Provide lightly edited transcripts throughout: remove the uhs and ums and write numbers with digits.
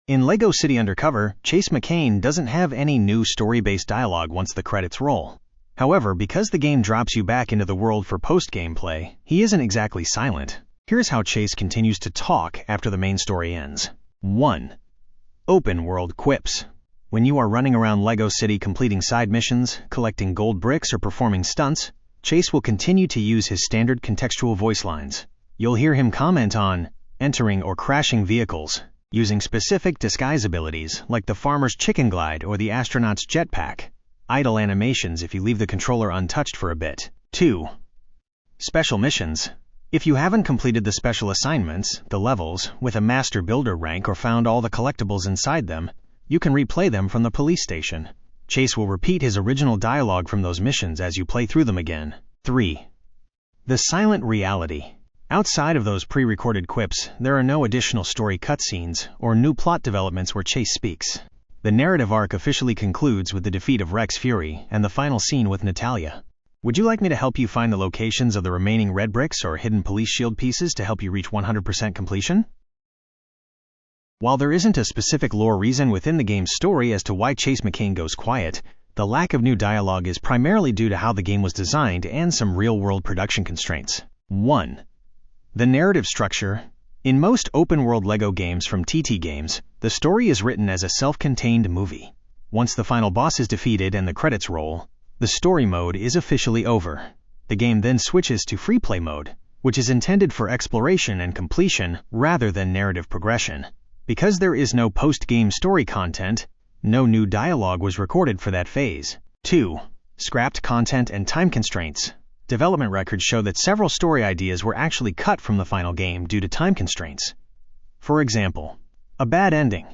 In LEGO City Undercover, Chase McCain doesn't have any new story-based dialogue once the credits roll. However, because the game drops you back into the world for post-game play, he isn't exactly silent. Here's how Chase continues to talk after the main story ends. 1. Open World Quips. When you are running around LEGO City completing side missions, collecting gold bricks, or performing stunts, Chase will continue to use his standard contextual voice lines. You'll hear him comment on entering or crashing vehicles, using specific disguise abilities like the farmer's chicken glide or the astronaut's jetpack. Idle animations if you leave the controller untouched for a bit. 2. Special missions. If you haven't completed the special assignments, the levels, with a master builder rank or found all the collectibles inside them, you can replay them from the police station. Chase will repeat his original dialogue from those missions as you play through them again. 3. The silent reality. Outside of those pre-recorded quips, there are no additional story cutscenes or new plot developments where Chase speaks. The narrative arc officially concludes with the defeat of Rex Fury and the final scene with Natalia. Would you like me to help you find the locations of the remaining red bricks or hidden police shield pieces to help you reach 100% completion? While there isn't a specific lore reason within the game's story as to why Chase McCain goes quiet, the lack of new dialogue is primarily due to how the game was designed and some real-world production constraints. 1. The narrative structure. In most open-world LEGO games from TT Games, the story is written as a self-contained movie. Once the final boss is defeated and the credits roll, the story mode is officially over. The game then switches to free play mode, which is intended for exploration and completion rather than narrative progression. Because there is no post-game story content, no new dialogue was recorded for that phase. 2. Scrapped content and time constraints. Development records show that several story ideas were actually cut from the final game due to time constraints. For example, a bad ending.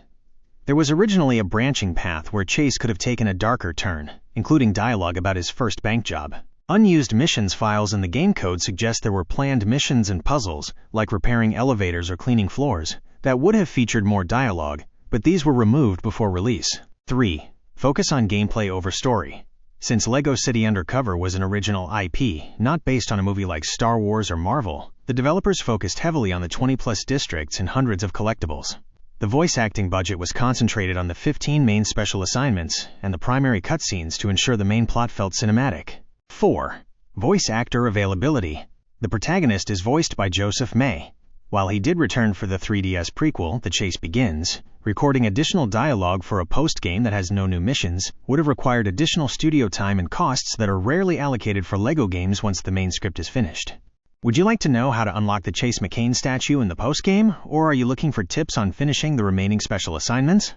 There was originally a branching path where Chase could have taken a darker turn, including dialogue about his first bank job. Unused missions files in the game code suggest there were planned missions and puzzles, like repairing elevators or cleaning floors, that would have featured more dialogue, but these were removed before release. 3. Focus on gameplay over story. Since LEGO City Undercover was an original IP, not based on a movie like Star Wars or Marvel, the developers focused heavily on the 20-plus districts and hundreds of collectibles. The voice acting budget was concentrated on the 15 main special assignments and the primary cutscenes to ensure the main plot felt cinematic. 4. Voice actor availability. The protagonist is voiced by Joseph May. While he did return for the 3DS prequel, The Chase Begins, recording additional dialogue for a post-game that has no new missions would have required additional studio time and costs that are rarely allocated for LEGO games once the main script is finished. Would you like to know how to unlock the Chase McCain statue in the post-game, or are you looking for tips on finishing the remaining special assignments?